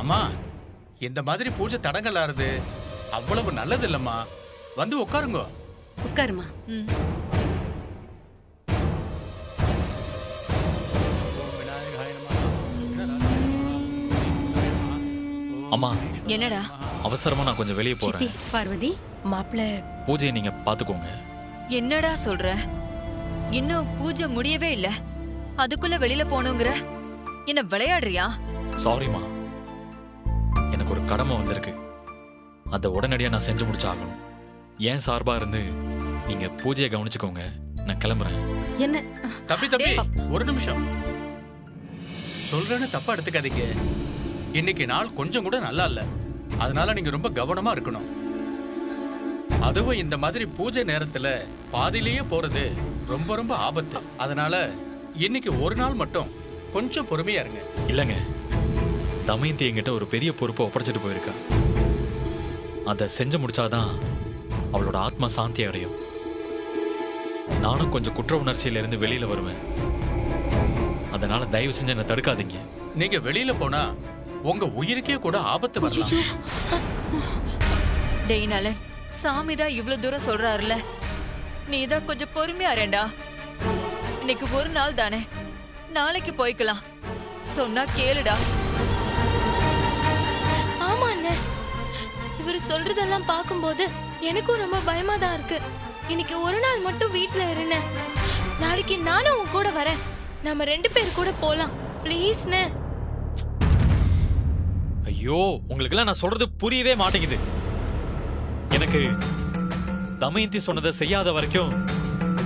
அம்மா, இந்த மாதிரி பூஜை தடங்கலாருது அவ்வளவு நல்லது இல்லம்மா. வந்து உட்காருங்க. உட்காருமா. அம்மா, என்னடா அவசரமா நான் கொஞ்சம் வெளியே போறேன். பார்வதி, மாப்பிள்ள பூஜையை நீங்க பாத்துக்கோங்க. என்னடா சொல்ற? இன்னும் பூஜை முடியவே இல்ல, அதுக்குள்ள வெளியில போகணுங்கிற? என்ன விளையாடுறியா? சாரிமா, எனக்கு ஒரு கடமை வந்திருக்கு. அதை உடனடியா நான் செஞ்சு முடிச்சாகணும். ஏன் சார்பா இருந்து நீங்க பூஜையை கவனிச்சுக்கோங்க. நான் கிளம்புறேன். என்ன? தம்பி தம்பி, ஒரு நிமிஷம். சொல்றேன்னு தப்பா எடுத்துக்காதீங்க. இன்னைக்கு நாள் கொஞ்சம் கூட நல்லா இல்ல. அதனால நீங்க ரொம்ப கவனமா இருக்கணும். அதுவும் இந்த மாதிரி பூஜை நேரத்துல பாதியிலேயே போறது ரொம்ப ரொம்ப ஆபத்து. அதனால இன்னைக்கு ஒரு நாள் மட்டும் கொஞ்சம் பொறுமையா இருங்க. இல்லைங்க, தமயந்தி என்கிட்ட ஒரு பெரிய பொறுப்பை ஒப்படைச்சிட்டு போயிருக்கா. அதை செஞ்சு முடிச்சாதான் அவளோட ஆத்மா சாந்தி அடையும். நானும் கொஞ்சம் குற்ற உணர்ச்சியில இருந்து வெளியில வருவேன். அதனால தயவு செஞ்சு என்ன தடுக்காதீங்க. நீங்க வெளியில போனா உங்க உயிருக்கே கூட ஆபத்து வரலாம். டேய் நலன், சாமிதான் இவ்வளவு தூரம் சொல்றாருல, நீதான் கொஞ்சம் பொறுமையா இருடா. இன்னைக்கு ஒரு நாள் தானே, நாளைக்கு போய்க்கலாம். சொன்னா கேளுடா. ஆமா அண்ணே, இவரு சொல்றதெல்லாம் பார்க்கும்போது எனக்கும் ரொம்ப பயமா தான் இருக்கு. இன்னைக்கு ஒரு நாள் மட்டும் வீட்ல இருந்தேன். நாளைக்கு நானும் உன் கூட வரேன். நம்ம 2 பேர் கூட போலாம் ப்ளீஸ்ண்ணே. ஐயோ, உங்களுக்கெல்லாம் நான் சொல்றது புரியவே மாட்டேங்குது. எனக்கு தமயந்தி சொன்னதை செய்யாத வரைக்கும்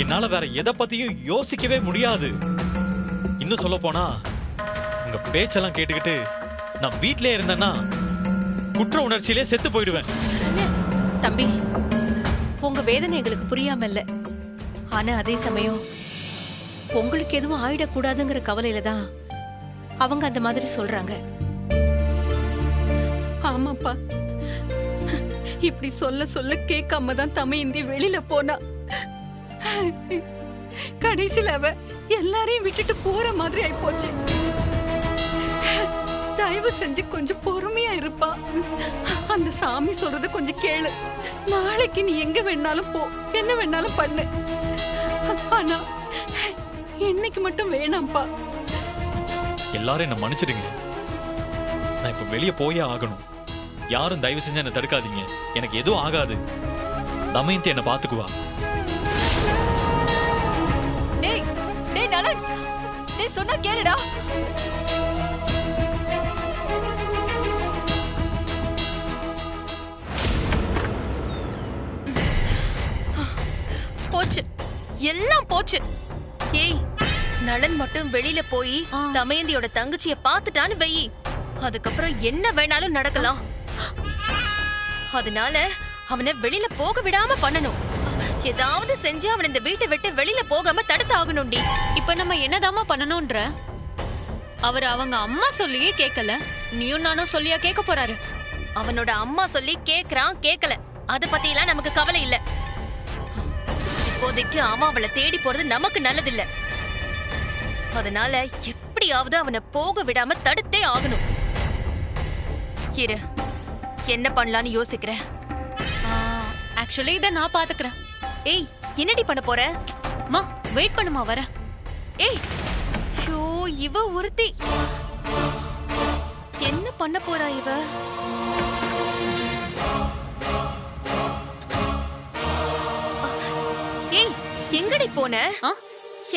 என்னால வேற எதை பத்தியும் யோசிக்கவே முடியாது. இன்னும் சொல்ல போனா, உங்க பேச்செல்லாம் கேட்டுக்கிட்டு நான் வீட்லயே இருந்தேன்னா குற்ற உணர்ச்சியிலே செத்து போயிடுவேன். தம்பி, உங்க வேதனை எங்களுக்கு புரியாம இல்ல. ஆனா அதே சமயம் உங்களுக்கு எதுவும் ஆயிடக்கூடாதுங்கிற கவலையில தான் அவங்க அந்த மாதிரி சொல்றாங்க. ஆமாப்பா, இப்படி சொல்ல சொல்ல கேட்காம தான் தமயந்தி வெளியில போனா. கடைசியில அவ எல்லாரையும் விட்டுட்டு போற மாதிரி ஆயிப்போச்சு. தயவு செஞ்சு கொஞ்சம் பொறுமையா இருப்பா. அந்த சாமி சொல்றத கொஞ்சம் கேளு. நாளைக்கு நீ எங்க வேணாலும் போ, என்ன வேணாலும் பண்ணு. ஆனா இன்னைக்கு மட்டும் வேணாம்ப்பா. எல்லாரும் என்ன மன்னிச்சிடுங்க. நான் இப்ப வெளியே போயே ஆகணும். யாரும் தயவு செஞ்சு என்ன தடுக்காதீங்க. எனக்கு எதுவும் ஆகாது. தமயந்தி என்ன பாத்துக்குவா. டேய் டேய் நலன், டேய் சொன்னா கேளுடா. போச்சு, எல்லாம் போச்சு. ஏய், நலன் மட்டும் வெளியில போய் தமயந்தியோட தங்கச்சிய பாத்துட்டான்னு வெயி, அதுக்கப்புறம் என்ன வேணாலும் நடக்கலாம். அதனால அவனை வெளியில போக விடாம பண்ணணும். ஏதாவது செஞ்சு அவன் இந்த வீட்டை விட்டு வெளியில போகாம தடுத்து ஆகணும்டி. இப்ப நம்ம என்னதாமா பண்ணணும்ன்ற? அவர் அவங்க அம்மா சொல்லியே கேட்கல, நீயும் நானும் சொல்லியா கேட்க போறாரு? அவனோட அம்மா சொல்லி கேக்குறான், கேட்கல, அத பத்தி எல்லாம் நமக்கு கவலை இல்ல. இப்போதைக்கு அவன் அவளை தேடி போறது நமக்கு நல்லதில்ல. அதனால எப்படியாவது அவனை போக விடாம தடுத்தே ஆகணும். இரு, என்ன பண்ணலான்னு யோசிக்கிறேன். ஆக்சுவலி இத நான் பாத்துக்கிறேன். ஏய், என்னடி பண்ண போற? மா வெயிட் பண்ணுமா, வர. ஏய், ஷோ, இவ ஒருத்தி என்ன பண்ண போறா இவ? ஏய், எங்கடி போன?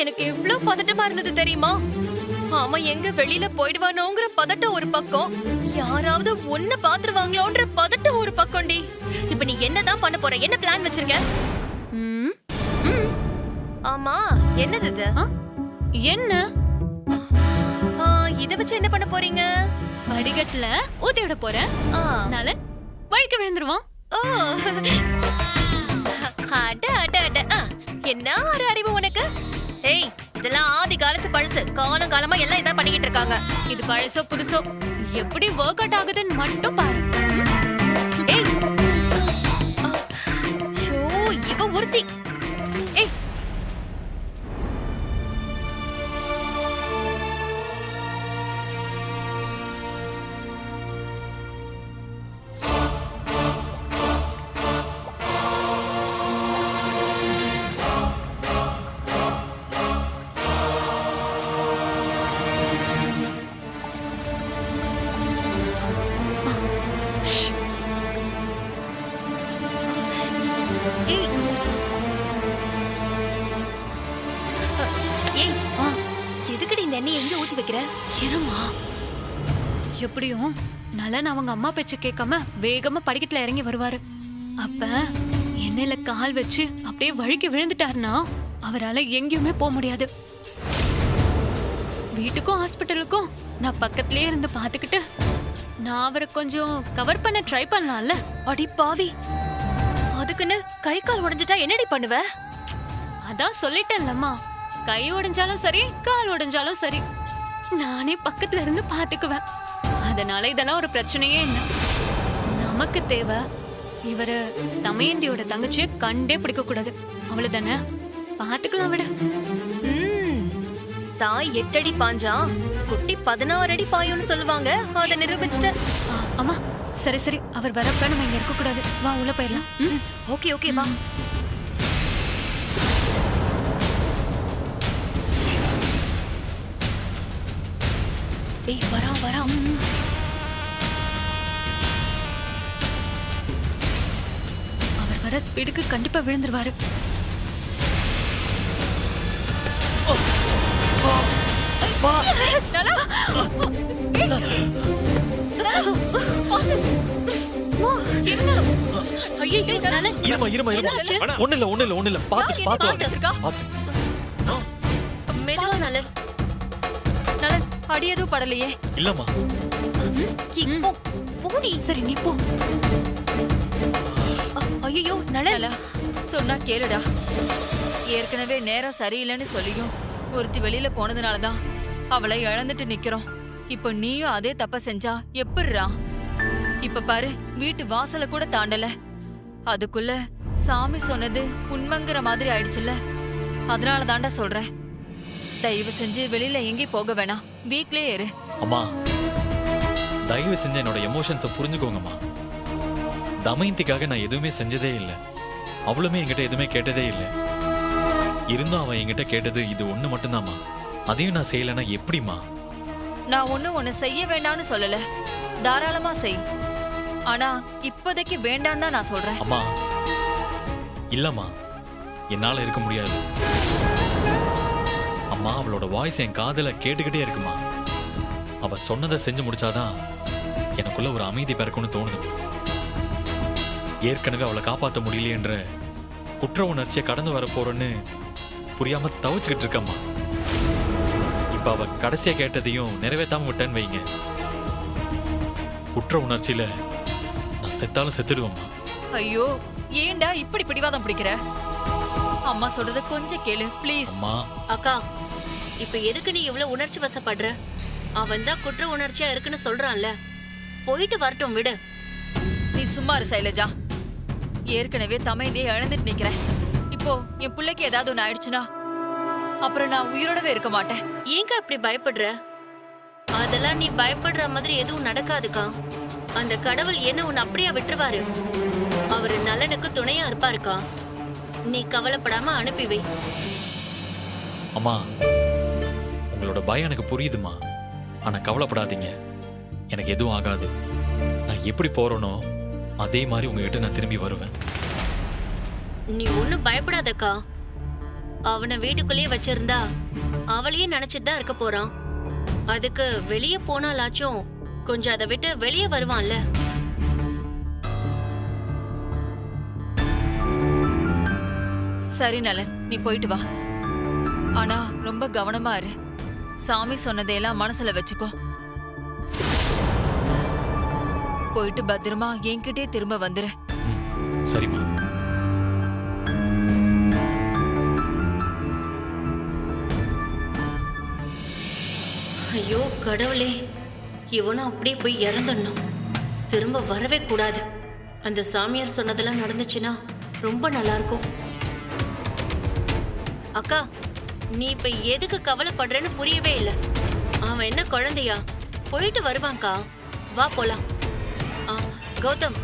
எனக்கு எவ்வளவு பதட்டமா இருந்தது தெரியுமா? அவன் எங்க வெளியில போயிடுவானோங்கிற பதட்டம் ஒரு பக்கம், யாராவது ஒன்ன பாத்துருவாங்களோன்ற பதட்டம் ஒரு பக்கம்டி. இப்ப நீ என்னதான் பண்ண போற? என்ன பிளான் வச்சிருக்க? ஆமா, என்னது இது? என்ன இத வச்சு என்ன பண்ண போறீங்க? வடிகட்டுல ஊத்தி விட போறேன். நலன் வழுக்கி விழுந்துருவான். அட அட அட, என்ன ஒரு அறிவு உனக்கு? ஏய், இதெல்லாம் ஆதி காலத்து பழசு. காலம் காலமா எல்லாம் இதான் பண்ணிக்கிட்டு இருக்காங்க. இது பழசோ புதுசோ, எப்படி ஒர்க் அவுட் ஆகுதுன்னு மட்டும் பாரு. ஏய், ஷோ, இவ ஒருத்தி. ஏய், ஏய் ஆ, எதுக்குடி இந்த எண்ணெய் எங்க ஊத்தி வைக்கிற? இருமா. எப்படியும் நலன் அவங்க அம்மா பேச்ச கேட்காம வேகமா படிக்கட்டுல இறங்கி வருவாரு. அப்ப எண்ணெயில கால் வச்சு அப்படியே வழுக்கி விழுந்துட்டாருன்னா அவரால எங்கேயுமே போக முடியாது. வீட்டுக்கும் ஹாஸ்பிட்டலுக்கும் நான் பக்கத்திலேயே இருந்து பாத்துக்கிட்டு நான் அவரை கொஞ்சம் கவர் பண்ண ட்ரை பண்ணலாம்ல. அடி பாவி, அதுக்குன்னு கை கால் உடைஞ்சிட்டா என்னடி பண்ணுவ? அதான் சொல்லிட்டேன்லம்மா, கை உடைஞ்சாலும் சரி கால் உடைஞ்சாலும் சரி நானே பக்கத்துல இருந்து பாத்துக்குவேன். அதனால இதெல்லாம் ஒரு பிரச்சனையே இல்லை. நமக்கு தேவை இவரு தமயந்தியோட தங்கச்சியை கண்டே பிடிக்க கூடாது, அவ்வளவுதானே. பாத்துக்கலாம் விட. தாய் 8 அடி பாஞ்சா குட்டி 16 அடி பாயும்னு சொல்லுவாங்க. அதை நிரூபிச்சுட்ட. அம்மா சரி சரி, அவர் வரப்ப நம்ம இங்க இருக்க கூடாது. வா உள்ள போயிடலாம். ம். ஓகே ஓகே வா. ஏய் வரா வரா. அவர் வர ஸ்பீடுக்கு கண்டிப்பா விழுந்துருவாரு. ஐயோ நலன், இருமா இருமா இருமா. என்னாச்சு? ஒண்ணு இல்ல பாத்து பாத்து. மெதுவா நலன். நலன் அடி எதுவும் படலையே. இல்லம்மா. இப்போ போடி. சரி நீ போ. ஐயோ நலன். நலா சொன்னா கேளுடா. ஏற்கனவே நேரம் சரியில்லைன்னு சொல்லியும் ஒருத்தி வெளியில போனதுனாலதான் அவளை இழந்துட்டு நிக்கிறோம். இப்ப நீயும் அதே தப்ப செஞ்சா எப்படிரா? இப்ப பாரு, வீட்டு வாசல கூட தாண்டல. அதுக்குள்ள சாமி சொன்னது உண்மைங்கிற மாதிரி ஆயிடுச்சுல்ல. அதனால தாண்டா சொல்றேன், தயவு செஞ்சு வெளியில எங்கேயும் போக வேணாம், வீட்லயே இரு. அம்மா தயவு செஞ்சு என்னோட எமோஷன்ஸை புரிஞ்சுக்கோங்கம்மா. தமயந்திக்காக நான் எதுவுமே செஞ்சதே இல்லை. அவளுமே என்கிட்ட எதுவுமே கேட்டதே இல்லை. இருந்தும் அவன் என்கிட்ட கேட்டது இது ஒண்ணு மட்டும்தாம்மா. அதையும் நான் செய்யலைன்னா எப்படிம்மா? நான் ஒண்ணு செய்ய வேண்டாம்னு சொல்லல, தாராளமா செய். ஆனா இப்போதைக்கு வேண்டான்னு தான் நான் சொல்றேன். அம்மா இல்லம்மா, என்னால இருக்க முடியாது. அம்மா அவளோட வாய்ஸ் என் காதுல கேட்டுக்கிட்டே இருக்குமா. அவ சொன்னதை செஞ்சு முடிச்சாதான் எனக்குள்ள ஒரு அமைதி பிறக்கும்னு தோணுது. ஏற்கனவே அவளை காப்பாற்ற முடியலையென்ற குற்ற உணர்ச்சியை கடந்து வர போறேன்னு புரியாம தவிச்சுக்கிட்டு இருக்கம்மா. இப்ப அவ கடைசியா கேட்டதையும் நிறைவேற்றாம விட்டேன்னு வைங்க, குற்ற உணர்ச்சியில நான் செத்தாலும் செத்துடுவேம்மா. ஐயோ ஏன்டா இப்படி பிடிவாதம் பிடிக்கிற? அம்மா சொல்றத கொஞ்சம் கேளு ப்ளீஸ். அம்மா அக்கா, இப்ப எதுக்கு நீ இவ்வளவு உணர்ச்சி வசப்படுற? அவன் தான் குற்ற உணர்ச்சியா இருக்குன்னு சொல்றான்ல, போயிட்டு வரட்டும் விடு. நீ சும்மா இரு சைலஜா. ஏற்கனவே தமைந்தியை இழந்துட்டு நிக்கிறேன். இப்போ என் பிள்ளைக்கு ஏதாவது ஒண்ணு ஆயிடுச்சுன்னா அப்புறம் நான் உயிரோடவே இருக்க மாட்டேன். ஏங்க இப்படி பயப்படுற? அதெல்லாம் நீ பயப்படுற மாதிரி எதுவும் நடக்காதுக்கா. அந்த கடவுள் என்ன உன்னை அப்படியே விட்டுருவாரு. அவரு நலனுக்கு துணையா இருப்பாருக்கா. நீ கவலைப்படாம அனுப்பி வை. அம்மா உங்களோட பயம் எனக்கு புரியுதுமா. ஆனா கவலைப்படாதீங்க, எனக்கு எதுவும் ஆகாது. நான் எப்படி போறேனோ அதே மாதிரி உங்ககிட்ட நான் திரும்பி வருவேன். நீ ஒண்ணும் பயப்படாதக்கா. அவனை வீட்டுக்குள்ளேயே வச்சிருந்தா அவளையே நினைச்சிட்டு தான் இருக்க போறான். அதுக்கு வெளியே போனாலாச்சும் கொஞ்சம் அதை விட்டு வெளியே வருவான்ல. சரி நலன், நீ போயிட்டு வா. ஆனா ரொம்ப கவனமா இரு. சாமி சொன்னதையெல்லாம் மனசுல வச்சுக்கோ. போயிட்டு பத்திரமா என்கிட்டே திரும்ப வந்துரு. சரிம்மா. ஐயோ கடவுளே, இவனும் அப்படியே போய் இறந்துடணும். திரும்ப வரவே கூடாது. அந்த சாமியார் சொன்னதெல்லாம் நடந்துச்சுன்னா ரொம்ப நல்லா இருக்கும். அக்கா, நீ இப்ப எதுக்கு கவலைப்படுறன்னு புரியவே இல்லை. அவன் என்ன குழந்தையா? போயிட்டு வருவான்க்கா. வா போலாம். கௌதம்,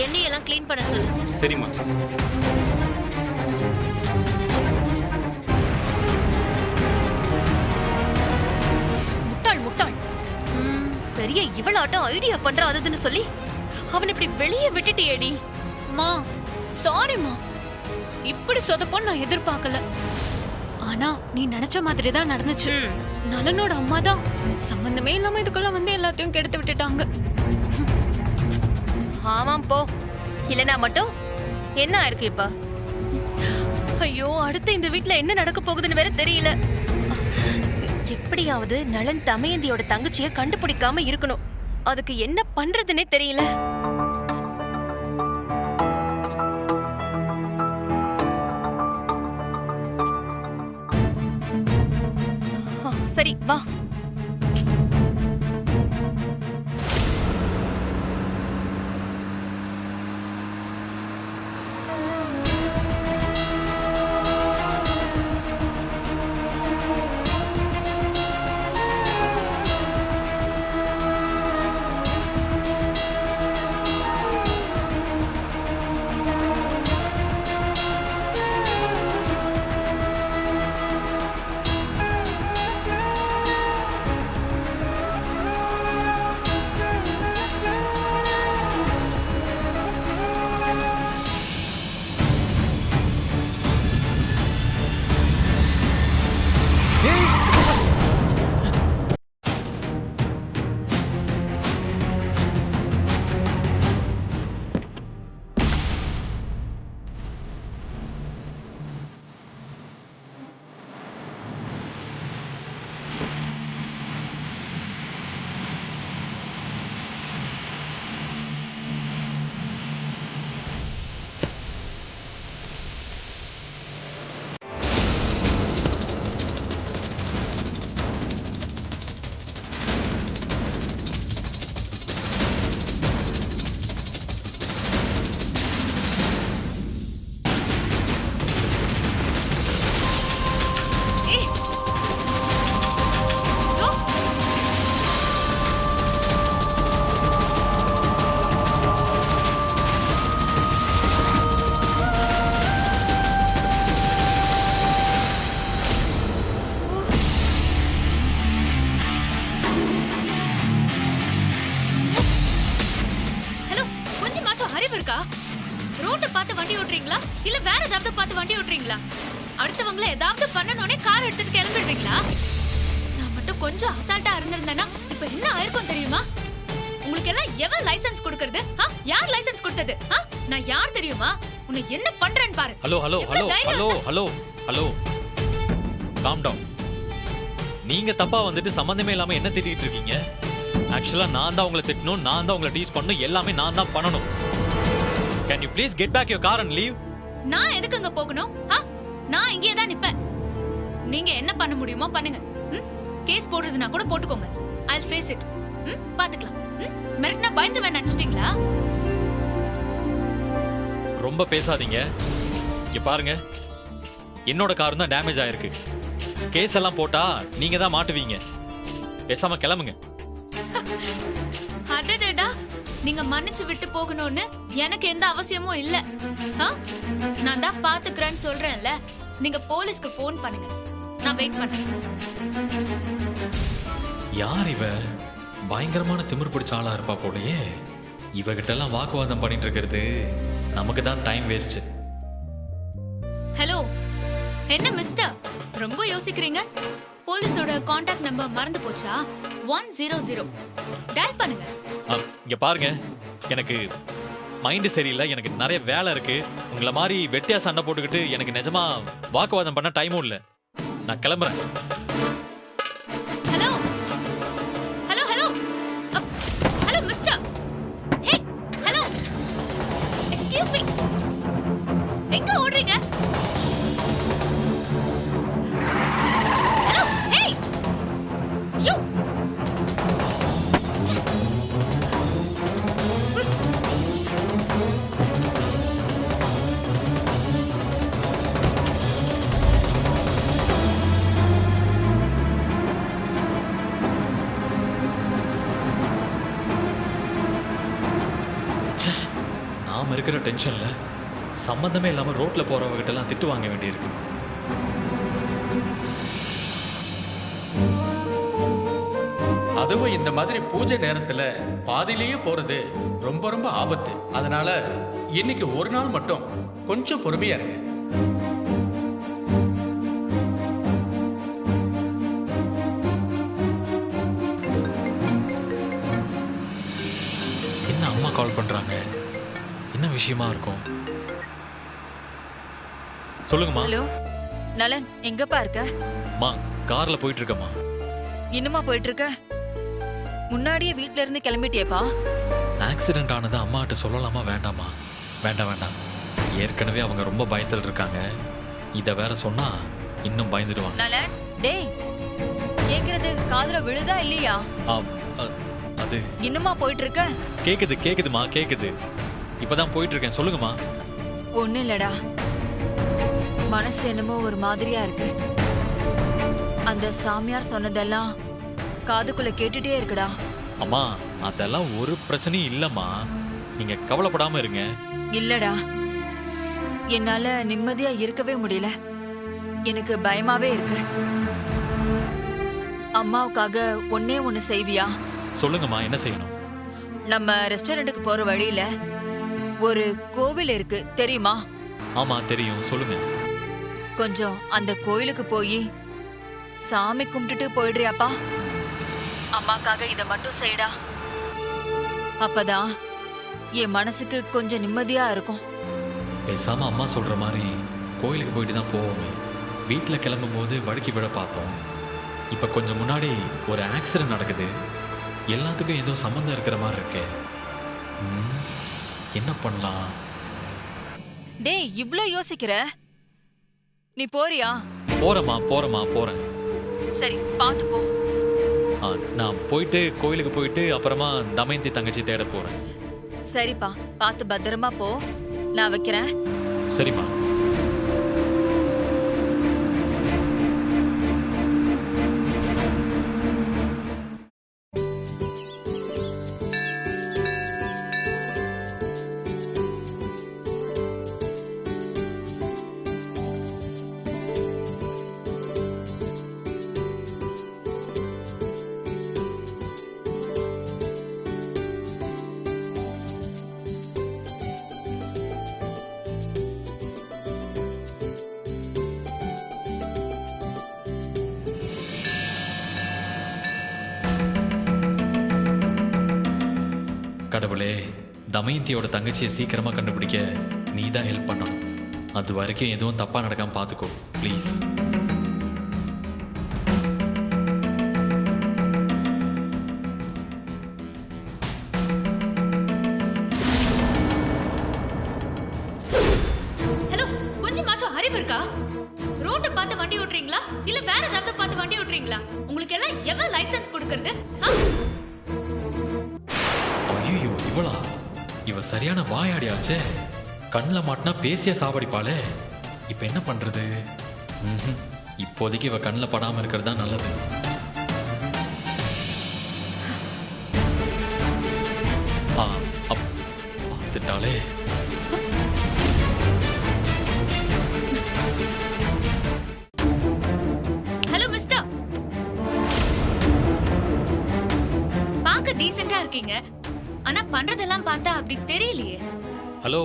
எண்ணெயெல்லாம் கிளீன் பண்ண சொல்லு. சரிம்மா. முட்டாள் முட்டாள், பெரிய இவளாட்டம் ஐடியா பண்ற அதுன்னு சொல்லி அவன் இப்படி வெளியே விட்டுட்டியேடி. மா சாரிம்மா, இப்படி சொதப்போன்னு நான் எதிர்பார்க்கல. ஆனா நீ நினைச்ச மாதிரி தான் நடந்துச்சு. நலனோட அம்மா தான் சம்பந்தமே இல்லாம இதுக்குள்ள வந்து எல்லாத்தையும் கெடுத்து விட்டுட்டாங்க. ஆமாம் போ. இல்லனா மட்டும் என்ன ஆயிருக்கு இப்ப? ஐயோ, அடுத்து இந்த வீட்ல என்ன நடக்க போகுதுன்னு வேற தெரியல. எப்படியாவது நலன் தமயந்தியோட தங்கச்சிய கண்டுபிடிக்காம இருக்கணும். அதுக்கு என்ன பண்றதுன்னே தெரியல. சரி வா. ரோட்ட பார்த்து வண்டி ஓட்டுறீங்களா இல்ல வேற ஏதாவது பார்த்து வண்டி ஓட்டுறீங்களா? அடுத்தவங்கள ஏதாவது பண்ணனோனே கார் எடுத்துட்டு கிளம்பிடுவீங்களா? நான் மட்டும் கொஞ்சம் அசால்ட்டா இருந்திருந்தேன்னா இப்ப என்ன ஆயிருக்கும் தெரியுமா? உங்களுக்கு எல்லாம் எவன் லைசென்ஸ் கொடுக்கிறது? யார் லைசென்ஸ் கொடுத்தது? நான் யார் தெரியுமா? உன்னை என்ன பண்றேன்னு பாரு. Hello hello hello hello hello hello calm down. நீங்க தப்பா வந்துட்டு சம்பந்தமே இல்லாம என்ன திட்டிட்டு இருக்கீங்க? ஆக்சுவலா நான் தான் உங்களை திட்டணும், நான் தான் உங்களை டீஸ் பண்ணணும், எல்லாமே நான் தான் பண்ணணும். Can you please get back your car and leave? நான் எதுக்கு அங்க போகணும்? நான் இங்கே தான் நிப்பேன். நீங்க என்ன பண்ண முடியுமோ பண்ணுங்க. கேஸ் போடுறதுனா கூட போட்டுக்கோங்க. I'll face it. பாத்துக்கலாம். மிரட்டனா பயந்துருவேன் நினைச்சிட்டீங்களா? ரொம்ப பேசாதீங்க. இங்க பாருங்க, என்னோட கார் தான் டேமேஜ் ஆயிருக்கு. கேஸ் எல்லாம் போட்டா நீங்க தான் மாட்டுவீங்க. பேசாம கிளம்புங்க. அடடடா, நீங்க மன்னிச்சு விட்டு போகணும்னு எனக்கு எந்த அவசியமும் இல்ல. நான் தான் பாத்துக்கிறேன்னு சொல்றேன்ல. நீங்க போலீஸ்க்கு போன் பண்ணுங்க, நான் வெயிட் பண்றேன். யார் இவ? பயங்கரமான திமிர் பிடிச்ச ஆளா இருப்பா போலயே. இவகிட்ட எல்லாம் வாக்குவாதம் பண்ணிட்டு இருக்கிறது நமக்கு தான் டைம் வேஸ்ட். ஹலோ, என்ன மிஸ்டர், ரொம்ப யோசிக்கிறீங்க? போலீஸோட கான்டாக்ட் நம்பர் மறந்து போச்சா? 100 டயல் பண்ணுங்க. இங்க பாருங்க, எனக்கு மைண்ட் சரியில்லை, எனக்கு நிறைய வேலை இருக்கு. உங்களை மாதிரி வெட்டியா சண்டை போட்டுக்கிட்டு எனக்கு நிஜமா வாக்குவாதம் பண்ண டைமும் இல்லை. நான் கிளம்புறேன். Hello hello hello hello mister, hey hello, excuse me, எங்க ஓடுறீங்க? Hello, hey you. நாம இருக்கிற டென்ஷன்ல சம்பந்தமே இல்லாம ரோட்ல போறவங்கிட்ட எல்லாம் திட்டு வாங்க வேண்டியிருக்கு. அதுவும் இந்த மாதிரி பூஜை நேரத்துல பாதியிலேயே போறது ரொம்ப ரொம்ப ஆபத்து. அதனால இன்னைக்கு ஒரு நாள் மட்டும் கொஞ்சம் பொறுமையா இருங்க. பண்றாங்க? என்ன விஷயமா இருக்கும்? சொல்லுங்கம்மா. ஹலோ நலன், எங்கப்பா இருக்க? அம்மா, கார்ல போயிட்டு இருக்கம்மா. இன்னுமா போயிட்டு இருக்க? முன்னாடியே வீட்ல இருந்து கிளம்பிட்டியேப்பா? ஆக்சிடென்ட் ஆனது அம்மாட்ட சொல்லலாமா வேண்டாமா? வேண்டாம் வேண்டாம். ஏற்கனவே அவங்க ரொம்ப பயத்தில் இருக்காங்க. இதை வேற சொன்னா இன்னும் பயந்துடுவாங்க. நலன், டேய், கேக்குறது காதுல விழுதா இல்லையா? அது இன்னுமா போயிட்டு இருக்க? கேக்குதுமா, கேக்குது. இப்பதான் போயிட்டு இருக்கேன். சொல்லுங்கம்மா. ஒண்ணு இல்லடா, மனசு என்னமோ ஒரு மாதிரியா இருக்கு. அந்த சாமியார் சொன்னதெல்லாம் காதுக்குள்ள கேட்டுட்டே இருக்குடா. அம்மா, அதெல்லாம் ஒரு பிரச்சனையும் இல்லம்மா. நீங்க கவலைப்படாம இருங்க. இல்லடா, என்னால நிம்மதியா இருக்கவே முடியல. எனக்கு பயமாவே இருக்கு. அம்மாவுக்காக ஒண்ணே ஒண்ணு செய்வியா? சொல்லுங்கம்மா, என்ன செய்யணும்? நம்ம ரெஸ்டாரண்ட்டுக்கு போற வழியில ஒரு கோவில் இருக்கு, தெரியுமா? ஆமா தெரியும், சொல்லுங்க. கொஞ்சம் அந்த கோயிலுக்கு போய் சாமி கும்பிட்டுட்டு போயிடுறியாப்பா? அம்மாக்காக இத மட்டும் செய்டா. அப்பதான் என் மனசுக்கு கொஞ்சம் நிம்மதியா இருக்கும். பேசாம அம்மா சொல்ற மாதிரி கோயிலுக்கு போயிட்டு தான் போவோமே. வீட்டில் கிளம்பும் போது வழுக்கி விட பார்த்தோம். இப்ப கொஞ்சம் முன்னாடி ஒரு ஆக்சிடென்ட் நடக்குது. எல்லாத்துக்கும் ஏதோ சம்மந்தம் இருக்கிற மாதிரி இருக்கு. என்ன பண்ணலாம்? டேய், இவ்ளோ யோசிக்கிற? நீ போறியா? போறேன். சரி, பாத்து போ. நான் போயிட்டு கோயிலுக்கு போயிட்டு அப்புறமா தமயந்தி தங்கச்சி தேட போறேன். சரிப்பா, பாத்து பத்திரமா போ. நான் வைக்கிறேன். சரிம்மா. கடவுளே, தமயந்தியோட தங்கச்சியை சீக்கிரமா கண்டுபிடிக்க நீ தான் ஹெல்ப் பண்ணணும். அது வரைக்கும் எதுவும் தப்பா நடக்காம பாத்துக்கோ ப்ளீஸ். ஹலோ, கொஞ்சமாச்சும் அறிவு இருக்கா? ரோட்டை பார்த்து வண்டி ஓட்டுறீங்களா இல்ல வேற ஏதாவது பார்த்து வண்டி ஓட்டுறீங்களா? உங்களுக்கு எல்லாம் எவன் லைசென்ஸ் கொடுக்கறது? ஐயோ, இவ சரியான வாயாடியாச்சே. கண்ணில் மாட்டினா பேசிய சாவடிப்பாளே. இப்ப என்ன பண்றது? இப்போதைக்கு இவ கண்ணில் படாம இருக்கிறது தான் நல்லது. பார்த்துட்டாலே. ஹலோ மிஸ்டர், பார்க்க டீசென்ட்டா இருக்கீங்க, ஆனா பண்றதெல்லாம் பார்த்தா அப்படி தெரியலையே. Hello,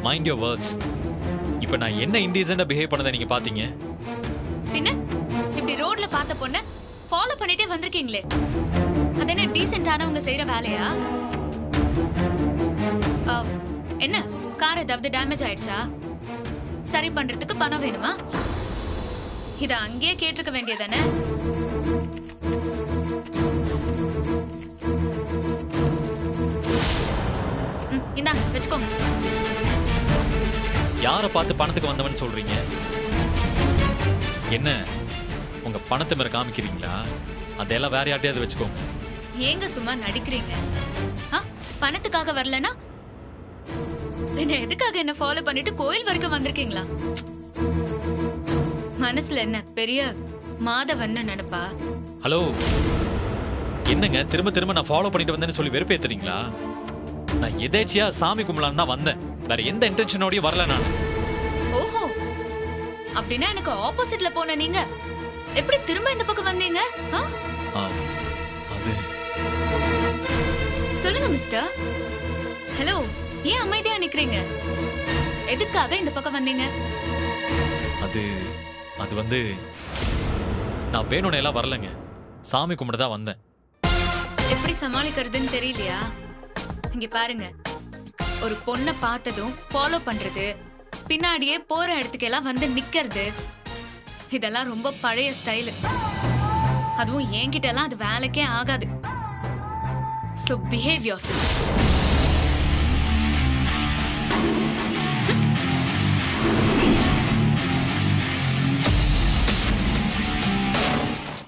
mind your words. இப்போ நான் என்ன இன்டீசென்ட்டா பிஹேவ் பண்ணதை நீங்க பாத்தீங்க? பின்ன இப்படி ரோட்ல பார்த்த பொண்ண ஃபாலோ பண்ணிட்டே வந்திருக்கீங்களே, அது என்ன டீசென்ட்டானவங்க செய்யற வேலையா? என்ன கார் ஏதாவது டேமேஜ் ஆயிடுச்சா? சரி பண்றதுக்கு பணம் வேணுமா? இத அங்கேயே கேட்டிருக்க வேண்டியதானே? இந்தாங்க வெச்சுக்கோங்க. யாரை பார்த்து பணத்துக்கு வந்தவன் சொல்றீங்க? என்ன உங்க பணத்தை மேல காமிக்கிறீங்களா? அதெல்லாம் வேற யார்ட்டையாவது வச்சுக்கோங்க. ஏங்க சும்மா நடிக்கிறீங்க? பணத்துக்காக வரலனா என்ன எதுக்காக என்ன ஃபாலோ பண்ணிட்டு கோயில் வரைக்கும் வந்திருக்கீங்களா? மனசுல என்ன பெரிய மாதவன்னு நினைப்பா? ஹலோ, என்னங்க திரும்ப திரும்ப நான் ஃபாலோ பண்ணிட்டு வந்தேன்னு சொல்லி வெறுப்பேத்துறீங்களா? நான் எதேச்சியா சாமி கும்பலான்னு தான் வந்தேன். வேற எந்த இன்டென்ஷனோடயும் வரல நான். ஓஹோ, அப்படின்னா எனக்கு ஆப்போசிட்ல போன நீங்க எப்படி திரும்ப இந்த பக்கம் வந்தீங்க? அது சொல்லுங்க மிஸ்டர். ஹலோ, ஏன் அமைதியா நிக்கிறீங்க? எதுக்காக இந்த பக்கம் வந்தீங்க? அது வந்து நான் வேணும்னு எல்லாம் வரலங்க. சாமி கும்பிட தான் வந்தேன். எப்படி சமாளிக்கிறதுன்னு தெரியலையா? இங்க பாருங்க, ஒரு பொண்ணை பார்த்ததும் ஃபாலோ பண்றது, பின்னாடியே போற இடத்துக்கெல்லாம் வந்து நிக்கிறது, இதெல்லாம் ரொம்ப பழைய ஸ்டைலு. அதுவும் என்கிட்ட எல்லாம் அது வேலைக்கே ஆகாது. So behave yourself.